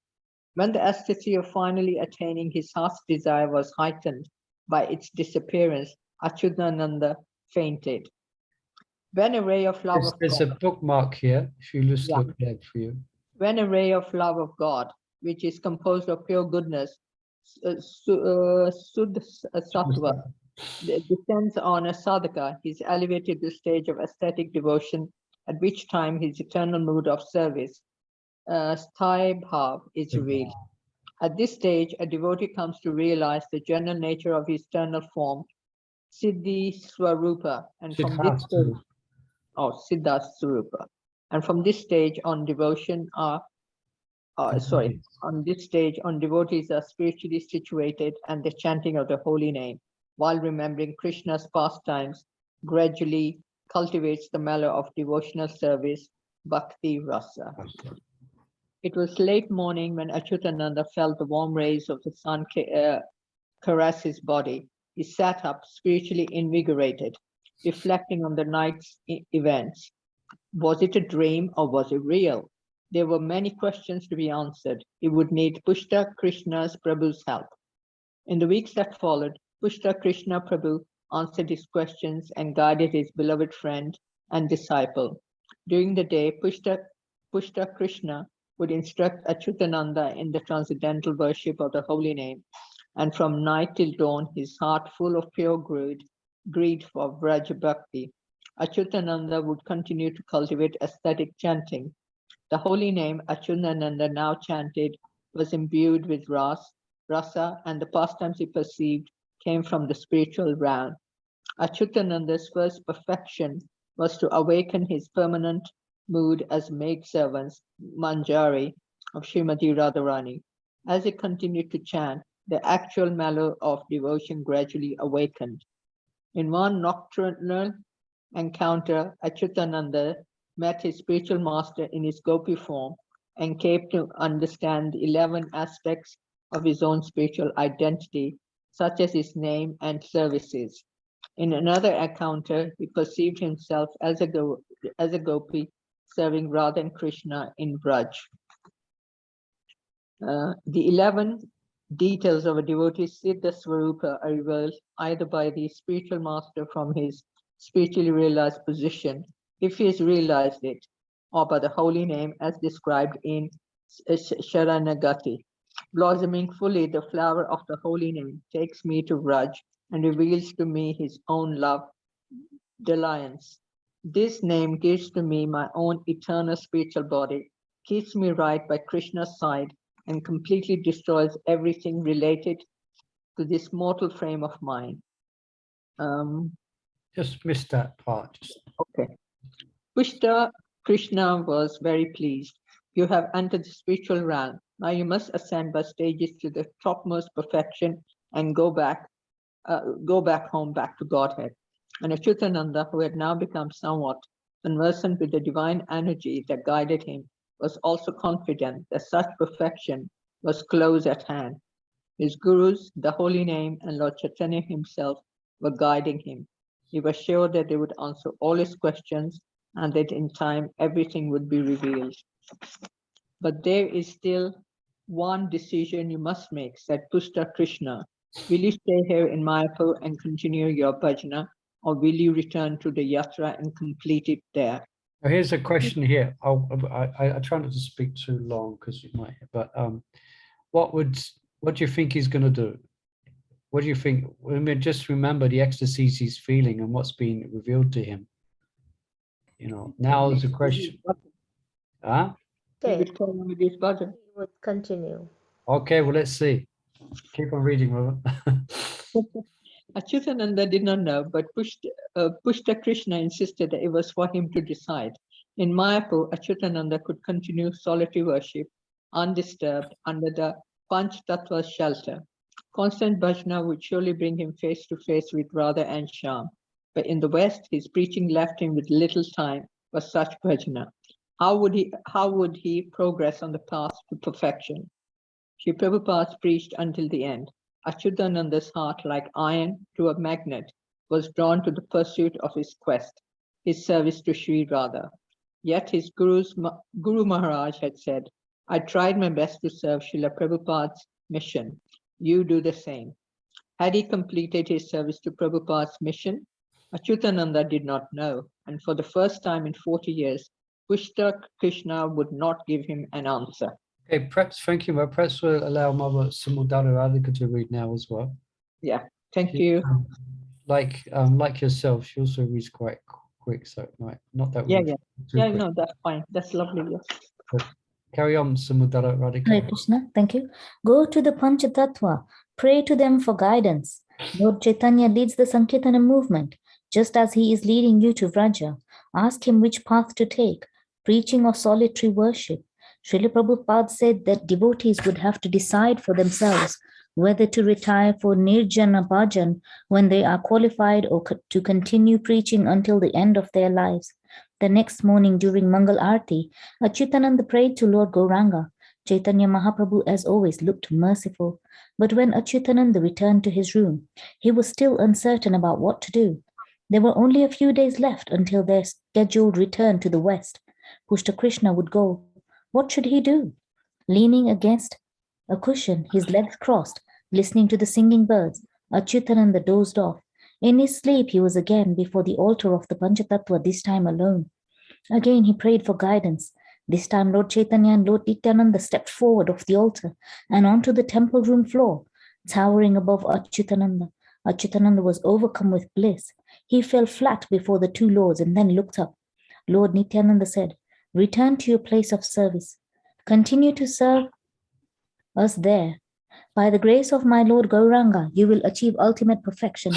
When the ecstasy of finally attaining his heart's desire was heightened by its disappearance, Acyutananda fainted. When a ray of love There's a bookmark here. If you just look there for you. When a ray of love of God, which is composed of pure goodness, Suddha Sattva, descends on a sadhaka, he is elevated to the stage of aesthetic devotion, at which time his eternal mood of service, sthaya bhav, is revealed. At this stage, a devotee comes to realize the general nature of his eternal form, Siddhi Swarupa, and from this stage, Siddha Swarupa. And from this stage on, on this stage on, devotees are spiritually situated, and the chanting of the holy name, while remembering Krishna's pastimes, gradually cultivates the mallow of devotional service, bhakti rasa. It was late morning when Acyutananda felt the warm rays of the sun caress his body. He sat up, spiritually invigorated, reflecting on the night's events. Was it a dream or was it real? There were many questions to be answered. He would need Pushta Krishna's Prabhu's help. In the weeks that followed, Pushta Krishna Prabhu answered his questions and guided his beloved friend and disciple. During the day, Pushta Krishna would instruct Acyutananda in the transcendental worship of the holy name, and from night till dawn, his heart full of pure greed for Vraja Bhakti, Acyutananda would continue to cultivate aesthetic chanting. The holy name Acyutananda now chanted was imbued with rasa, and the pastimes he perceived came from the spiritual realm. Acyutananda's first perfection was to awaken his permanent mood as maidservants, Manjari, of Srimati Radharani. As he continued to chant, the actual mallow of devotion gradually awakened. In one nocturnal encounter, Acyutananda met his spiritual master in his gopi form and came to understand the 11 aspects of his own spiritual identity, such as his name and services. In another encounter, he perceived himself as a gopi serving Radha and Krishna in Braj. The 11 details of a devotee's Siddha Swarupa are revealed either by the spiritual master from his spiritually realized position, if he has realized it, or by the holy name as described in Sharanagati. Blossoming fully, the flower of the holy name takes me to Vraj and reveals to me his own love, dalliance. This name gives to me my own eternal spiritual body, keeps me right by Krishna's side, and completely destroys everything related to this mortal frame of mine. Just missed that part. Okay. Pushta Krishna was very pleased. You have entered the spiritual realm. Now you must ascend by stages to the topmost perfection and go back home, back to Godhead. And Acyutananda, who had now become somewhat conversant with the divine energy that guided him, was also confident that such perfection was close at hand. His gurus, the holy name, and Lord Chaitanya himself were guiding him. He was sure that they would answer all his questions and that in time everything would be revealed. But there is still one decision you must make, said Pushta Krishna. Will you stay here in Mayapur and continue your bhajana, or will you return to the yatra and complete it there? Now here's a question here. I try not to speak too long because you might, but what do you think he's going to do? What do you think? I mean, just remember the ecstasies he's feeling and what's being revealed to him. You know, now is the question. Huh? He would carry on with his bhajan. He would continue. Okay, well, let's see. Keep on reading, Robert. Acyutananda did not know, but Pushta Krishna insisted that it was for him to decide. In Mayapur, Acyutananda could continue solitary worship undisturbed under the Panch Tattva's shelter. Constant bhajana would surely bring him face to face with Radha and Shyam. But in the West, his preaching left him with little time for such bhajana. How would he progress on the path to perfection? Sri Prabhupada preached until the end. Acyutananda's heart, like iron to a magnet, was drawn to the pursuit of his quest, his service to Sri Radha. Yet his Guru Maharaj had said, I tried my best to serve Srila Prabhupada's mission. You do the same. Had he completed his service to Prabhupada's mission? Acyutananda did not know, and for the first time in 40 years, Pushta Krishna would not give him an answer. Okay, perhaps, thank you. Perhaps we'll allow Mother Simudara Radhika to read now as well. Yeah, thank you. Like yourself, she also reads quite quick, so not that Yeah, we no, that's fine. That's lovely. Yes. But, Carry on, Samudara Radhika. Hare Krishna, thank you. Go to the Panchatattva, pray to them for guidance. Lord Chaitanya leads the Sankirtana movement, just as he is leading you to Vraja. Ask him which path to take, preaching or solitary worship. Srila Prabhupada said that devotees would have to decide for themselves whether to retire for Nirjana Bhajan when they are qualified or to continue preaching until the end of their lives. The next morning during Mangal Aarti, Acyutananda prayed to Lord Gauranga. Chaitanya Mahaprabhu, as always, looked merciful. But when Acyutananda returned to his room, he was still uncertain about what to do. There were only a few days left until their scheduled return to the west. Pushta Krishna would go. What should he do? Leaning against a cushion, his legs crossed, listening to the singing birds, Acyutananda dozed off. In his sleep, he was again before the altar of the Panchatattva, this time alone. Again, he prayed for guidance. This time, Lord Chaitanya and Lord Nityananda stepped forward off the altar and onto the temple room floor, towering above Acyutananda. Acyutananda was overcome with bliss. He fell flat before the two lords and then looked up. Lord Nityananda said, "Return to your place of service. Continue to serve us there. By the grace of my Lord Gauranga, you will achieve ultimate perfection.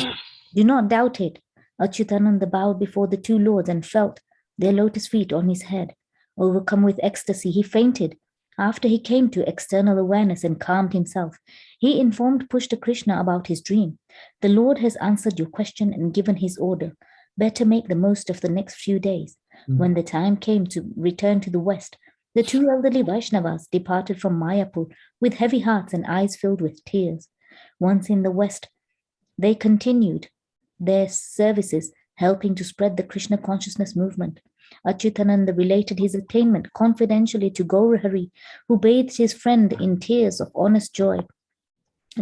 Do not doubt it." Acyutananda bowed before the two lords and felt their lotus feet on his head. Overcome with ecstasy, he fainted. After he came to external awareness and calmed himself, he informed Pushta Krishna about his dream. "The Lord has answered your question and given his order. Better make the most of the next few days." When the time came to return to the west, the two elderly Vaishnavas departed from Mayapur with heavy hearts and eyes filled with tears. Once in the west, they continued their services, helping to spread the Krishna consciousness movement. Acyutananda related his attainment confidentially to Gaurahari, who bathed his friend in tears of honest joy.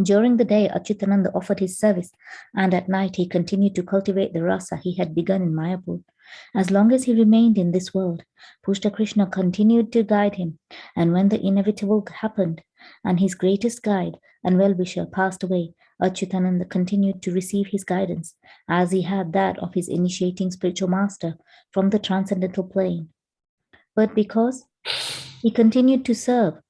During the day, Acyutananda offered his service, and at night he continued to cultivate the rasa he had begun in Mayapur. As long as he remained in this world, Pushta Krishna continued to guide him, and when the inevitable happened, and his greatest guide and well-wisher passed away, Acyutananda continued to receive his guidance, as he had that of his initiating spiritual master from the transcendental plane. But because he continued to serve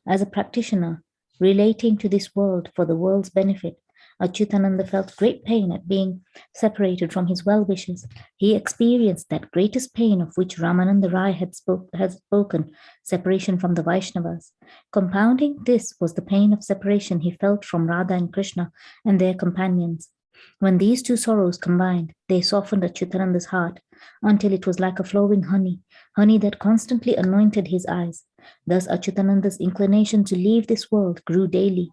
as a practitioner, relating to this world for the world's benefit, Acyutananda felt great pain at being separated from his well-wishers. He experienced that greatest pain of which Ramananda Rai had spoken, separation from the Vaishnavas. Compounding this was the pain of separation he felt from Radha and Krishna and their companions. When these two sorrows combined, they softened Acyutananda's heart until it was like a flowing honey that constantly anointed his eyes. Thus Acyutananda's inclination to leave this world grew daily.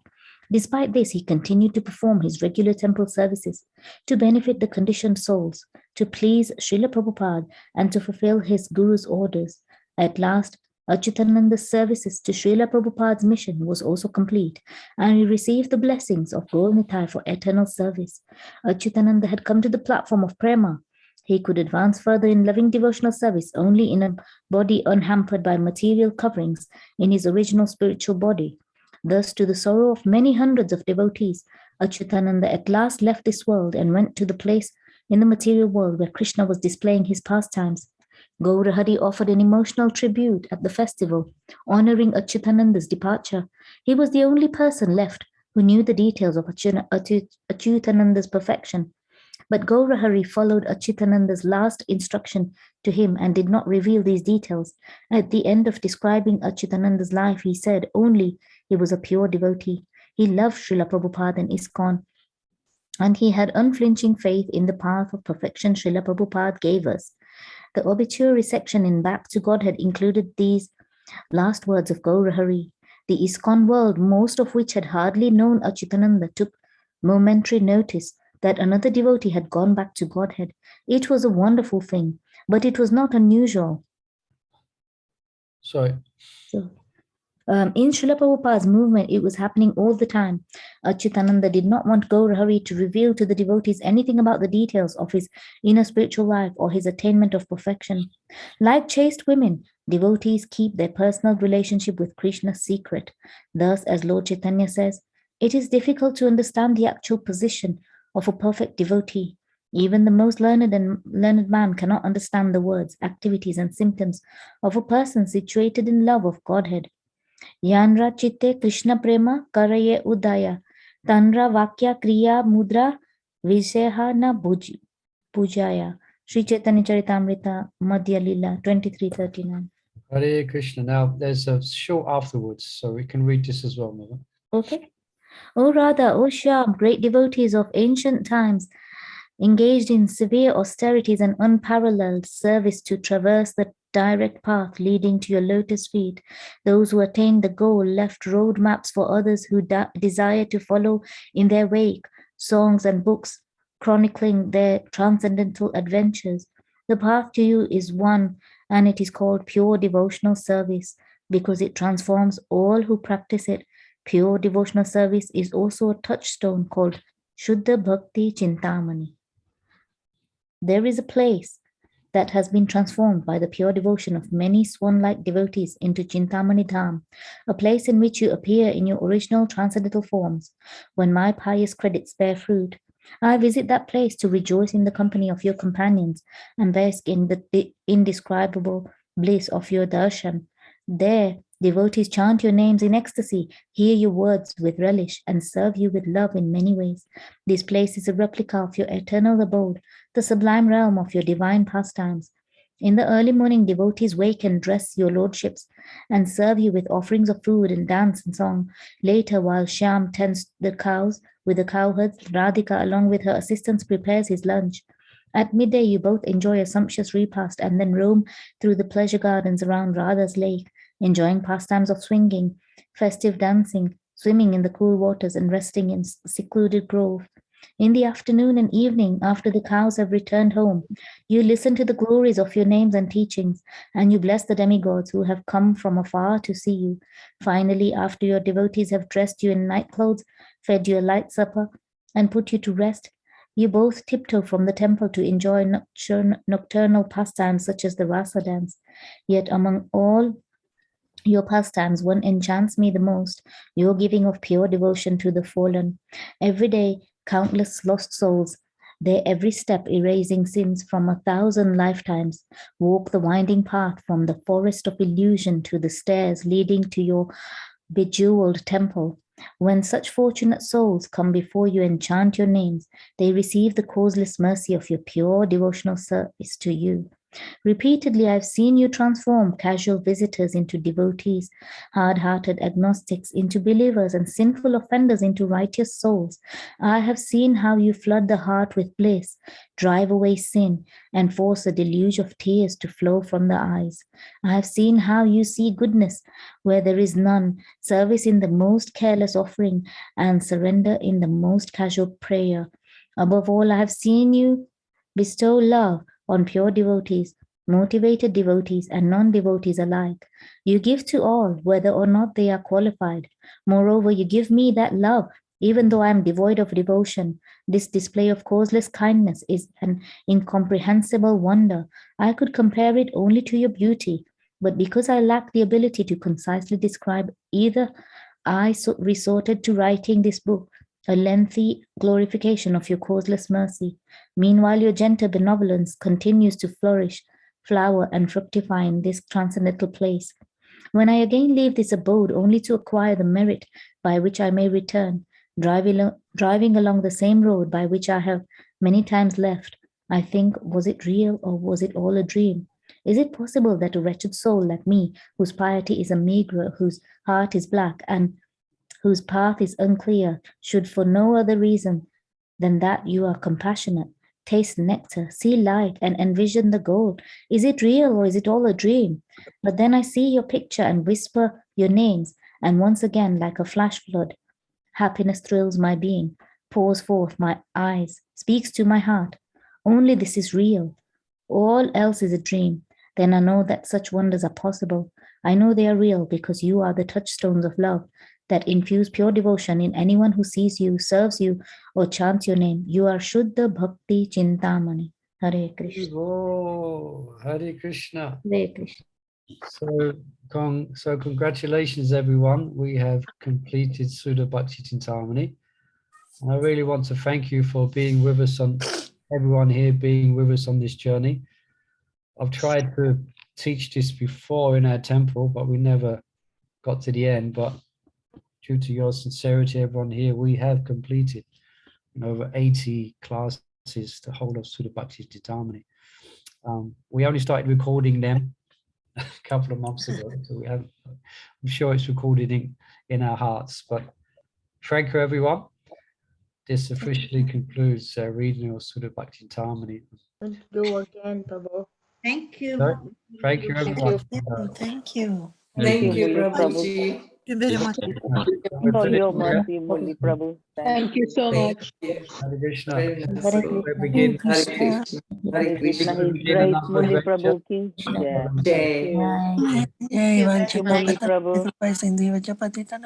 Despite this, he continued to perform his regular temple services to benefit the conditioned souls, to please Srila Prabhupada, and to fulfill his Guru's orders. At last, Acyutananda's services to Srila Prabhupada's mission was also complete, and he received the blessings of Gaur Nitai for eternal service. Acyutananda had come to the platform of prema. He could advance further in loving devotional service only in a body unhampered by material coverings in his original spiritual body. Thus, to the sorrow of many hundreds of devotees, Acyutananda at last left this world and went to the place in the material world where Krishna was displaying his pastimes. Gaurahari offered an emotional tribute at the festival, honoring Acyutananda's departure. He was the only person left who knew the details of Acyutananda's perfection. But Gaurahari followed Acyutananda's last instruction to him and did not reveal these details. At the end of describing Acyutananda's life, he said only he was a pure devotee. He loved Srila Prabhupada and ISKCON, and he had unflinching faith in the path of perfection Srila Prabhupada gave us. The obituary section in Back to Godhead included these last words of Gaurahari. The ISKCON world, most of which had hardly known Acyutananda, took momentary notice that another devotee had gone back to Godhead. It was a wonderful thing, but it was not unusual. In Srila Prabhupada's movement, it was happening all the time. Acyutananda did not want Gaurahari to reveal to the devotees anything about the details of his inner spiritual life or his attainment of perfection. Like chaste women, devotees keep their personal relationship with Krishna secret. Thus, as Lord Chaitanya says, it is difficult to understand the actual position of a perfect devotee. Even the most learned man cannot understand the words, activities, and symptoms of a person situated in love of Godhead. Yanra chitte Krishna prema karaye udaya, tanra vakya kriya mudra viseha na pujaya. Sri Chaitanya Charitamrita Madhya Lila 2339. Hare Krishna. Now there's a short afterwards, so we can read this as well, Mother. Okay. O Radha, O Shyam, great devotees of ancient times, engaged in severe austerities and unparalleled service to traverse the direct path leading to your lotus feet, those who attained the goal left road maps for others who desire to follow in their wake, songs and books chronicling their transcendental adventures. The path to you is one, and it is called pure devotional service because it transforms all who practice it. Pure devotional service is also a touchstone called Suddha Bhakti Cintamani. There is a place that has been transformed by the pure devotion of many swan-like devotees into Cintamani Dham, a place in which you appear in your original transcendental forms. When my pious credits bear fruit, I visit that place to rejoice in the company of your companions and bask in the indescribable bliss of your darshan. There, devotees chant your names in ecstasy, hear your words with relish, and serve you with love in many ways. This place is a replica of your eternal abode, the sublime realm of your divine pastimes. In the early morning, devotees wake and dress your lordships and serve you with offerings of food and dance and song. Later, while Shyam tends the cows with the cowherds, Radhika, along with her assistants, prepares his lunch. At midday, you both enjoy a sumptuous repast and then roam through the pleasure gardens around Radha's lake, enjoying pastimes of swinging, festive dancing, swimming in the cool waters, and resting in secluded grove. In the afternoon and evening, after the cows have returned home, you listen to the glories of your names and teachings, and you bless the demigods who have come from afar to see you. Finally, after your devotees have dressed you in night clothes, fed you a light supper, and put you to rest, you both tiptoe from the temple to enjoy nocturnal pastimes such as the rasa dance. Yet among all your pastimes, one enchants me the most, your giving of pure devotion to the fallen. Every day, countless lost souls, their every step erasing sins from 1,000 lifetimes, walk the winding path from the forest of illusion to the stairs leading to your bejeweled temple. When such fortunate souls come before you and chant your names, they receive the causeless mercy of your pure devotional service to you. Repeatedly, I've seen you transform casual visitors into devotees, hard-hearted agnostics into believers, and sinful offenders into righteous souls. I have seen how you flood the heart with bliss, drive away sin, and force a deluge of tears to flow from the eyes. I have seen how you see goodness where there is none, service in the most careless offering, and surrender in the most casual prayer. Above all, I have seen you bestow love on pure devotees, motivated devotees, and non-devotees alike. You give to all, whether or not they are qualified. Moreover, you give me that love, even though I am devoid of devotion. This display of causeless kindness is an incomprehensible wonder. I could compare it only to your beauty, but because I lack the ability to concisely describe either, I resorted to writing this book, a lengthy glorification of your causeless mercy. Meanwhile, your gentle benevolence continues to flourish, flower, and fructify in this transcendental place. When I again leave this abode only to acquire the merit by which I may return, driving along the same road by which I have many times left, I think, was it real or was it all a dream? Is it possible that a wretched soul like me, whose piety is a meagre, whose heart is black, and whose path is unclear, should for no other reason than that you are compassionate, taste nectar, see light, and envision the goal? Is it real or is it all a dream? But then I see your picture and whisper your names, and once again, like a flash flood, happiness thrills my being, pours forth my eyes, speaks to my heart. Only this is real. All else is a dream. Then I know that such wonders are possible. I know they are real because you are the touchstones of love that infuse pure devotion in anyone who sees you, serves you, or chants your name. You are Suddha Bhakti Cintamani. Hare Krishna. Oh, Hare Krishna. Hare Krishna. So congratulations, everyone. We have completed Suddha Bhakti Cintamani. And I really want to thank you for being with us on everyone here being with us on this journey. I've tried to teach this before in our temple, but we never got to the end. But due to your sincerity, everyone here, we have completed over 80 classes, the whole of Suddha Bhakti Cintamani. We only started recording them a couple of months ago, so we haven't. I'm sure it's recorded in our hearts. But thank you, everyone. This officially concludes reading of Suddha Bhakti Cintamani. Let's go again, Prabhu. Thank you. Sorry? Thank you, everyone. Thank you. Thank you, Murli Prabhu. Prabhuji. Thank you very much. For your mercy, Murli Prabhu. Thank you so much. Hare Krishna. Very nice. Hare We Krishna. begin. Hare Krishna. Hare Hare Krishna, Krishna. His Grace Murli Prabhu ki jai. Thank Jai. you. Jai Thank you, Murli Prabhu. Vancha